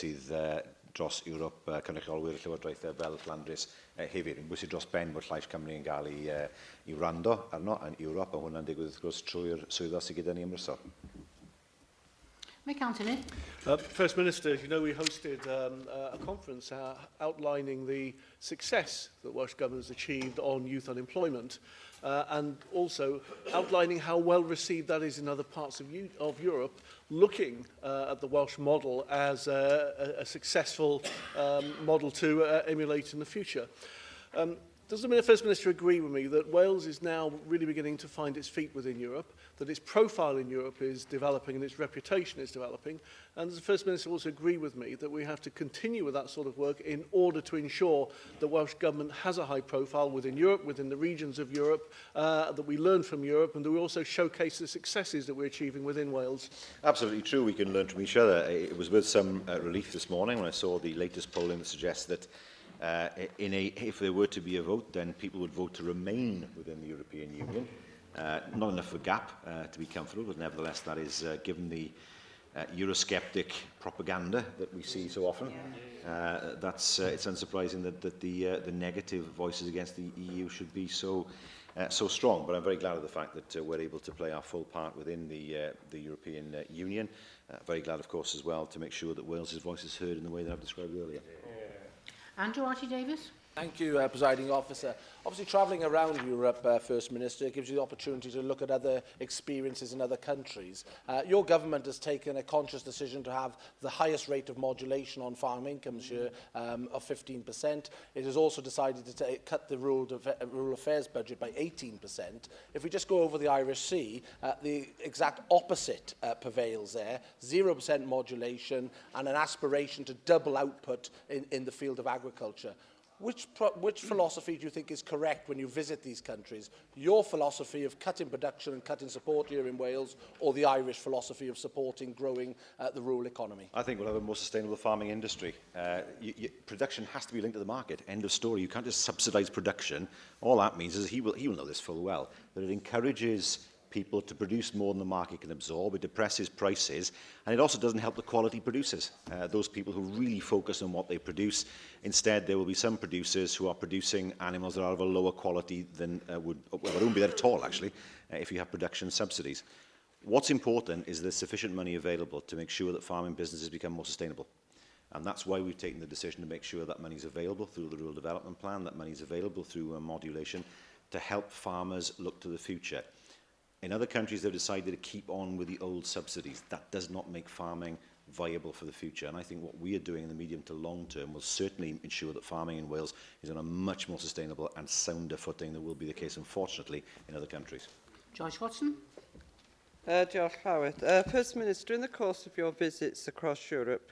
dros Ewrop, cynrychiolwyr Llywodraethau fel Flandres hefyd. Yn bwysig dros ben bod llais Cymru yn cael i wrando arno yn Ewrop, a hwnna'n digwydd wrth gwrs trwy'r swyddfa sydd gyda ni ymrysol. Mae Councillor. First Minister, as you know, we hosted a conference outlining the success that Welsh Government has achieved on youth unemployment and also outlining how well received that is in other parts of Europe, looking at the Welsh model as a successful model to emulate in the future. Does the First Minister agree with me that Wales is now really beginning to find its feet within Europe, that its profile in Europe is developing and its reputation is developing? And does the First Minister also agree with me that we have to continue with that sort of work in order to ensure that Welsh Government has a high profile within Europe, within the regions of Europe, that we learn from Europe, and that we also showcase the successes that we're achieving within Wales? Absolutely true, we can learn from each other. It was with some relief this morning when I saw the latest polling that suggests that if there were to be a vote, then people would vote to remain within the European Union. Not enough of a gap to be comfortable, but nevertheless that is given the Eurosceptic propaganda that we see so often. It's unsurprising that the negative voices against the EU should be so strong. But I'm very glad of the fact that we're able to play our full part within the European Union. Very glad, of course, as well to make sure that Wales's voice is heard in the way that I've described earlier. Andrew Archie-Davis. Thank you, Presiding Officer. Obviously, travelling around Europe, First Minister, gives you the opportunity to look at other experiences in other countries. Your government has taken a conscious decision to have the highest rate of modulation on farm incomes here of 15%. It has also decided to cut the rural affairs budget by 18%. If we just go over the Irish Sea, the exact opposite prevails there. 0% modulation and an aspiration to double output in the field of agriculture. Which philosophy do you think is correct when you visit these countries? Your philosophy of cutting production and cutting support here in Wales, or the Irish philosophy of supporting growing the rural economy? I think we'll have a more sustainable farming industry. Production has to be linked to the market. End of story. You can't just subsidise production. All that means is he will know this full well, that it encourages people to produce more than the market can absorb. It depresses prices, and it also doesn't help the quality producers, those people who really focus on what they produce. Instead, there will be some producers who are producing animals that are of a lower quality than they won't be there at all, actually, if you have production subsidies. What's important is there's sufficient money available to make sure that farming businesses become more sustainable. And that's why we've taken the decision to make sure that money is available through the Rural Development Plan, that money is available through modulation to help farmers look to the future. In other countries, they've decided to keep on with the old subsidies. That does not make farming viable for the future. And I think what we are doing in the medium to long term will certainly ensure that farming in Wales is on a much more sustainable and sounder footing than will be the case, unfortunately, in other countries. Joyce Watson. Diolch Llawed. First Minister, in the course of your visits across Europe,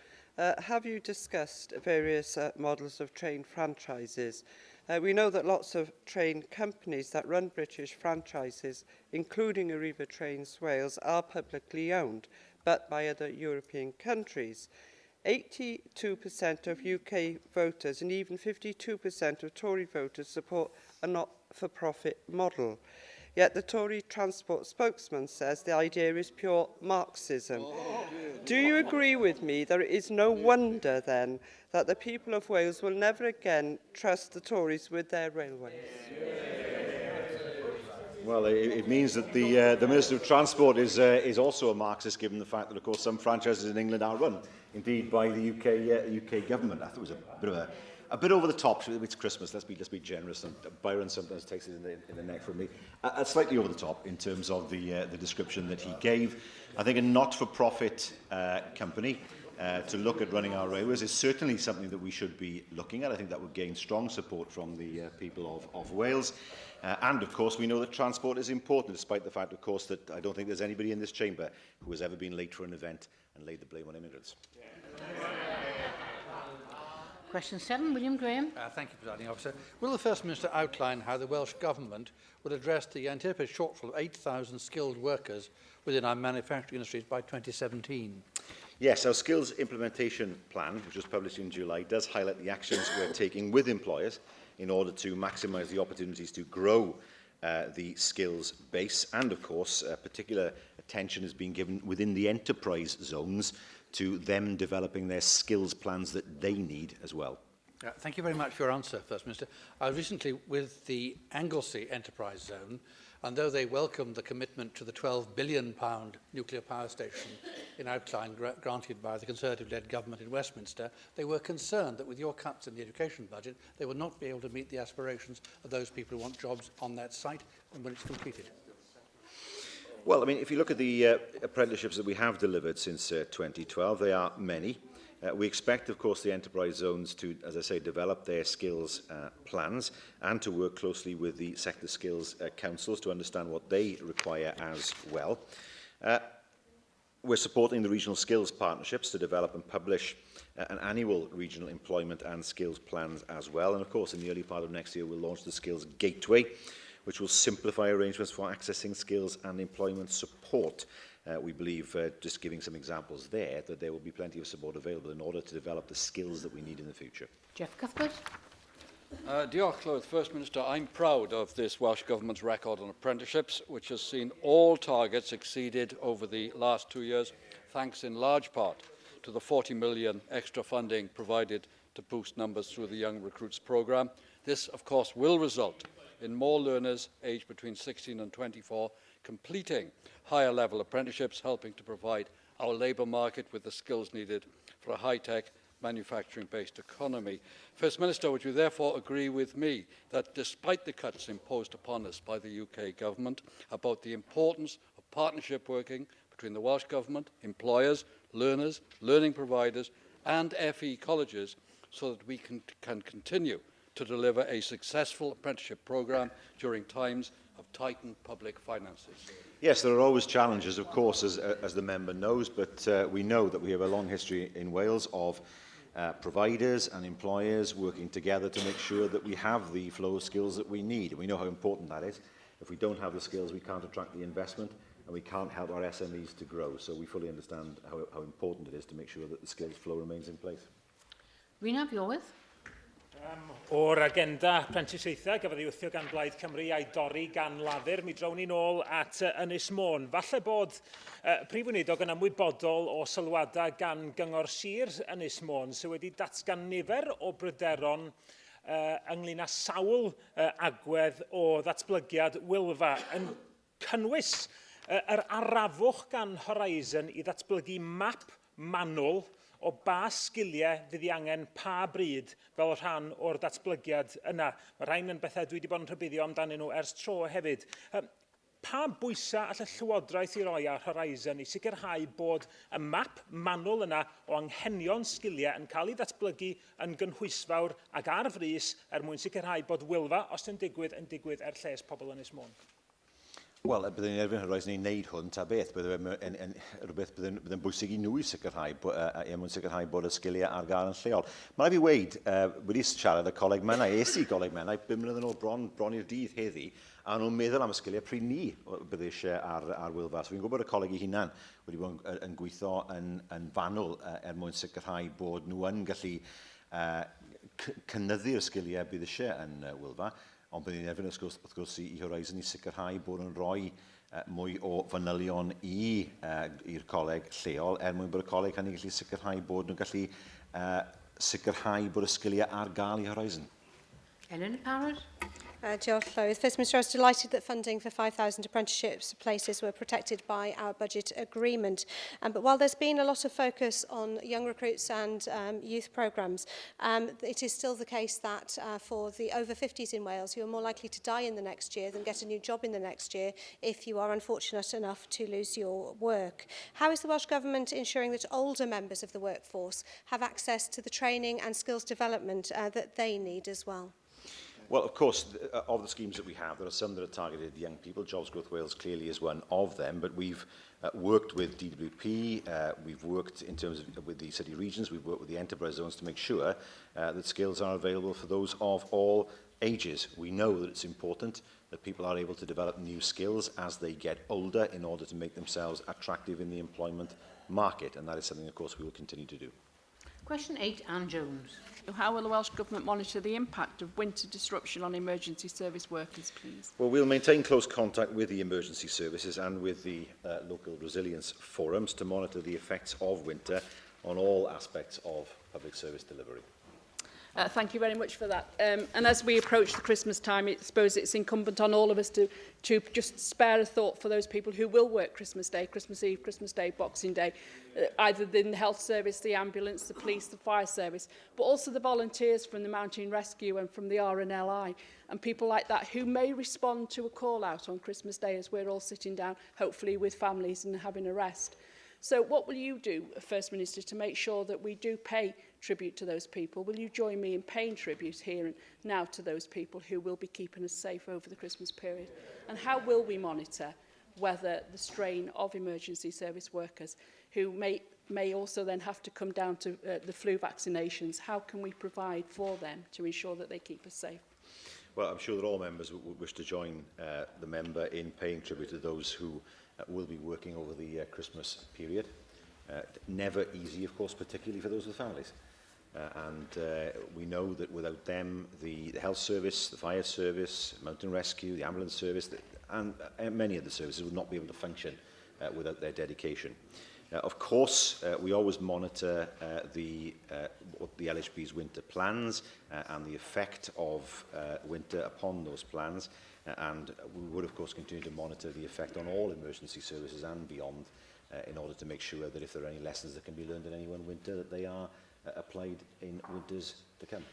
have you discussed various models of train franchises? We know that lots of train companies that run British franchises, including Arriva Trains Wales, are publicly owned, but by other European countries. 82% of UK voters and even 52% of Tory voters support a not-for-profit model. Yet the Tory transport spokesman says the idea is pure Marxism. Do you agree with me that it is no wonder then that the people of Wales will never again trust the Tories with their railways? Well, it means that the Minister of Transport is also a Marxist, given the fact that, of course, some franchises in England are run, indeed, by the UK government. I thought it was a bit over the top. It's Christmas. Let's be generous. And Byron sometimes takes it in the neck from me. Slightly over the top in terms of the description that he gave. I think a not-for-profit company to look at running our railways is certainly something that we should be looking at. I think that would gain strong support from the people of Wales. And, of course, we know that transport is important, despite the fact, of course, that I don't think there's anybody in this chamber who has ever been late for an event and laid the blame on immigrants. Question 7, William Graham. Thank you, Presiding Officer. Will the First Minister outline how the Welsh Government would address the anticipated shortfall of 8,000 skilled workers within our manufacturing industries by 2017? Yes, our skills implementation plan, which was published in July, does highlight the actions we're taking with employers in order to maximise the opportunities to grow the skills base, and of course particular attention is being given within the enterprise zones to them developing their skills plans that they need as well. Thank you very much for your answer, First Minister. I was recently with the Anglesey Enterprise Zone, and though they welcomed the commitment to the £12 billion nuclear power station in outline granted by the Conservative-led government in Westminster, they were concerned that with your cuts in the education budget, they would not be able to meet the aspirations of those people who want jobs on that site when it's completed. Well, I mean, if you look at the apprenticeships that we have delivered since 2012, they are many. We expect, of course, the enterprise zones to, as I say, develop their skills plans and to work closely with the sector skills councils to understand what they require as well. We're supporting the regional skills partnerships to develop and publish an annual regional employment and skills plans as well. And, of course, in the early part of next year, we'll launch the Skills Gateway, which will simplify arrangements for accessing skills and employment support. We believe, just giving some examples there, that there will be plenty of support available in order to develop the skills that we need in the future. Jeff Cuthbert. Diolch, Llywydd. First Minister, I'm proud of this Welsh Government's record on apprenticeships, which has seen all targets exceeded over the last 2 years, thanks in large part to the 40 million extra funding provided to boost numbers through the Young Recruits programme. This, of course, will result in more learners aged between 16 and 24 completing higher level apprenticeships, helping to provide our labour market with the skills needed for a high-tech manufacturing-based economy. First Minister, would you therefore agree with me that despite the cuts imposed upon us by the UK Government about the importance of partnership working between the Welsh Government, employers, learners, learning providers and FE colleges so that we can continue to deliver a successful apprenticeship programme during times of tightened public finances? Yes, there are always challenges, of course, as the member knows, but we know that we have a long history in Wales of providers and employers working together to make sure that we have the flow of skills that we need. And we know how important that is. If we don't have the skills, we can't attract the investment and we can't help our SMEs to grow. So we fully understand how important it is to make sure that the skills flow remains in place. Rhina Biowydd. O'r agenda prentisiaethau gafodd ei wthio gan Blaid Cymru a'i dorri gan laddur, mi drawn ni nôl at Ynys Môn. Falle bod Prif Weinidog yn ymwybodol o sylwadau gan Gyngor Sir Ynys Môn sydd wedi datgan nifer o bryderon ynglyn â sawl agwedd o ddatblygiad Wylfa yn cynnwys yr arafwch gan Horizon i ddatblygu map manwl o ba sgiliau fydd ei angen pa bryd fel rhan o'r datblygiad yna. Mae rhain yn bethau dwi wedi bod yn rhybuddio amdanyn nhw ers tro hefyd. Pa bwysau all y Llywodraeth i roi ar Horizon i sicrhau bod y map manwl yna o anghenion sgiliau yn cael ei ddatblygu yn gynhwysfawr ac ar frys mwyn sicrhau bod Wylfa, os yn digwydd lles pobl Ynys Môn? Wel, byddwn ni'n erbyn Horizon i wneud hwn, ta beth, rhywbeth byddwn bwysig i nhw i sicrhau, mwyn sicrhau bod y sgiliau ar gael yn lleol. Mae rhaid fi weid, wedi siarad y coleg Menai, coleg Menai, 5 mlynedd yn ôl bron i'r dydd heddi, a nhw'n meddwl am y sgiliau pryd ni bydd eisiau ar Wylfa. So fi'n gwybod y coleg ei hunan wedi bod yn gweithio yn fanwl mwyn sicrhau bod nhw yn gallu cynnyddu'r sgiliau bydd eisiau yn Wylfa. Ond byddwn ni'n erbyn wrth gwrs i Horizon i sicrhau bod yn rhoi mwy o fanylion i'r coleg lleol mwyn bod y coleg hynny gallu sicrhau bod nhw'n gallu sicrhau bod y sgiliau ar gael i Horizon. Ellen Parrott. Diolch, Llywydd. First Minister, I was delighted that funding for 5,000 apprenticeships places were protected by our budget agreement. But while there's been a lot of focus on young recruits and youth programmes, it is still the case that for the over 50s in Wales, you are more likely to die in the next year than get a new job in the next year if you are unfortunate enough to lose your work. How is the Welsh Government ensuring that older members of the workforce have access to the training and skills development that they need as well? Well, of course, of the schemes that we have, there are some that are targeted at young people. Jobs Growth Wales clearly is one of them, but we've worked with DWP, we've worked in terms of with the city regions, we've worked with the enterprise zones to make sure that skills are available for those of all ages. We know that it's important that people are able to develop new skills as they get older in order to make themselves attractive in the employment market, and that is something, of course, we will continue to do. Question 8, Anne Jones. How will the Welsh Government monitor the impact of winter disruption on emergency service workers, please? Well, we'll maintain close contact with the emergency services and with the local resilience forums to monitor the effects of winter on all aspects of public service delivery. Thank you very much for that. And as we approach the Christmas time, I suppose it's incumbent on all of us to just spare a thought for those people who will work Christmas Day, Christmas Eve, Christmas Day, Boxing Day, either in the health service, the ambulance, the police, the fire service, but also the volunteers from the Mountain Rescue and from the RNLI, and people like that who may respond to a call out on Christmas Day as we're all sitting down, hopefully with families and having a rest. So what will you do, First Minister, to make sure that we do pay tribute to those people? Will you join me in paying tribute here and now to those people who will be keeping us safe over the Christmas period? And how will we monitor whether the strain of emergency service workers who may also then have to come down to the flu vaccinations, how can we provide for them to ensure that they keep us safe? Well, I'm sure that all members would wish to join the member in paying tribute to those who will be working over the Christmas period. Never easy, of course, particularly for those with families. We know that without them, the health service, the fire service, mountain rescue, the ambulance service, and many of the services would not be able to function without their dedication. Of course, we always monitor the LHB's winter plans and the effect of winter upon those plans. And we would, of course, continue to monitor the effect on all emergency services and beyond in order to make sure that if there are any lessons that can be learned in any one winter, that they are applied in winters to come.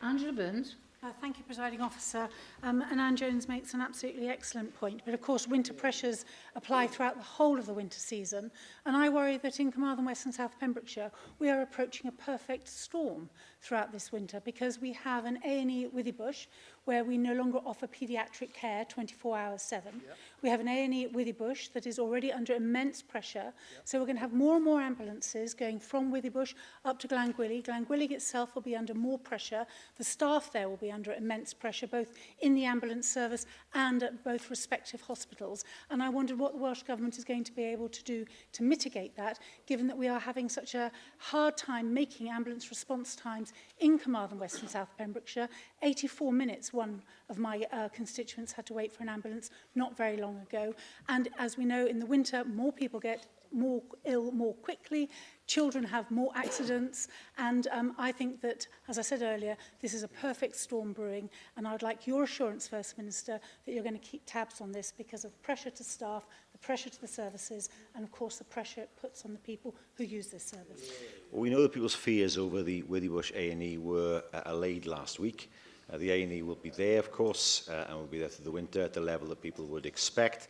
Angela Burns. Thank you, Presiding Officer. And Anne Jones makes an absolutely excellent point. But of course, winter pressures apply throughout the whole of the winter season. And I worry that in Carmarthen, West and South Pembrokeshire, we are approaching a perfect storm throughout this winter because we have an A&E Withybush where we no longer offer paediatric care 24 hours 7. Yep. We have an A&E Withybush that is already under immense pressure. Yep. So we're going to have more and more ambulances going from Withybush up to Glangwili. Glangwili itself will be under more pressure. The staff there will be under immense pressure, both in the ambulance service and at both respective hospitals. And I wondered what the Welsh Government is going to be able to do to mitigate that, given that we are having such a hard time making ambulance response times in Carmarthen, West and South Pembrokeshire. 84 minutes, one of my constituents had to wait for an ambulance not very long ago. And as we know, in the winter, more people get more ill more quickly, children have more accidents, and I think that, as I said earlier, this is a perfect storm brewing, and I'd like your assurance, First Minister, that you're going to keep tabs on this because of pressure to staff, the pressure to the services, and of course the pressure it puts on the people who use this service. Well, we know that people's fears over the Withybush A&E were allayed last week. The A&E will be there, of course, and will be there through the winter at the level that people would expect.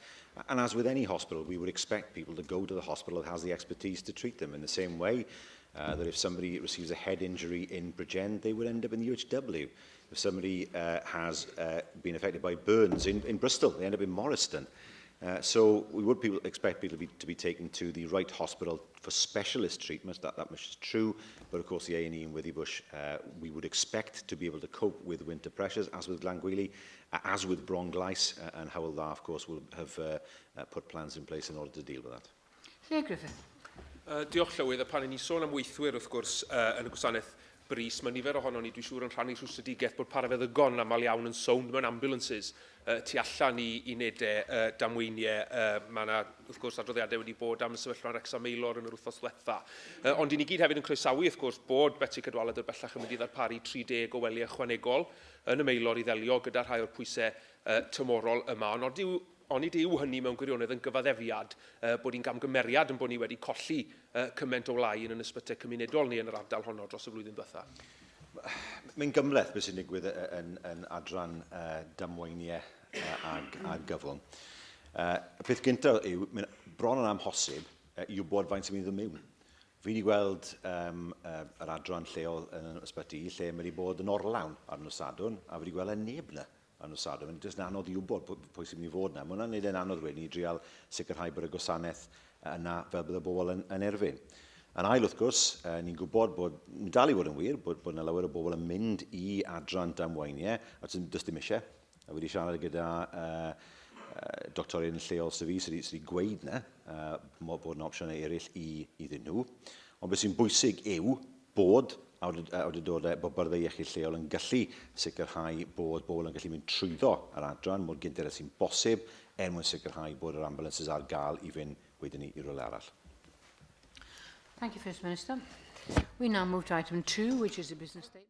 And as with any hospital, we would expect people to go to the hospital that has the expertise to treat them in the same way that if somebody receives a head injury in Bridgend, they would end up in the UHW. If somebody has been affected by burns in Bristol, they end up in Morriston. So we would expect people to be taken to the right hospital for specialist treatment. That much is true. But of course, the A&E in Withybush, we would expect to be able to cope with winter pressures, as with Glangwili, as with Bronglais, and Hywel Dda, of course, will have put plans in place in order to deal with that. Lle Griffith. Diolch Llywydd, a pan i ni sôn am weithwyr, wrth gwrs, yn y gwasanaeth bris, mae nifer ohono ni, dwi'n siŵr, yn rhannu rhwysedigaeth bod parafeddygon amal iawn yn sownd mewn ambulances tu allan i unedau damweiniau. Mae yna, wrth gwrs, adroddiadau wedi bod am y sefyllfa'n Wrecsam Meilor yn yr wythnos diwetha. Ond i ni gyd hefyd yn croesawu, wrth gwrs, bod Betsi Cadwaladr bellach yn mynd i ddarparu 30 o weliau ychwanegol yn y Meilor i ddelio gyda rhai o'r pwysau tymorol yma. Onid yw hynny mewn gwirionedd yn gyfaddefiad bod ni'n gamgymeriad yn bod ni wedi colli cymaint o lai yn ysbytau cymunedol ni yn yr ardal honno dros y flwyddyn diwetha? Mae'n gymleth beth sy'n digwydd yn adran damweiniau a gyflwng. Y peth gyntaf yw, bron yn amhosib i'w bod faint sy'n mynd i ddod mewn. Fi wedi gweld yr adran lleol yn ysbyty lle mae wedi bod yn orlawn ar nos Sadwrn, a fi wedi gweld y neb na ar nos Sadwrn. Mae'n jyst yn anodd i wybod pwy sy'n mynd i fod na. Mae hwnna'n neud yn anodd wedyn i drial sicrhau bod y gwasanaeth yna fel bydd y bobl yn erbyn. Yn ail, wrth gwrs, ni'n gwybod bod, ni'n dal i fod yn wir, bod yna lawer o bobl yn mynd i adran damweiniau, a dys dim eisiau. A wedi siarad gyda doctorion lleol sydd wedi gweud na, bod yn opsiynau eraill iddyn nhw. Ond beth sy'n bwysig yw bod awdurdodau, bod byrdde iechyd lleol yn gallu sicrhau bod bobl yn gallu mynd trwyddo ar adran mor gynted sy'n bosib mwyn sicrhau bod yr ambulances ar gael i fynd wedyn ni i rywle arall. Thank you, First Minister. We now move to item 2, which is the business statement.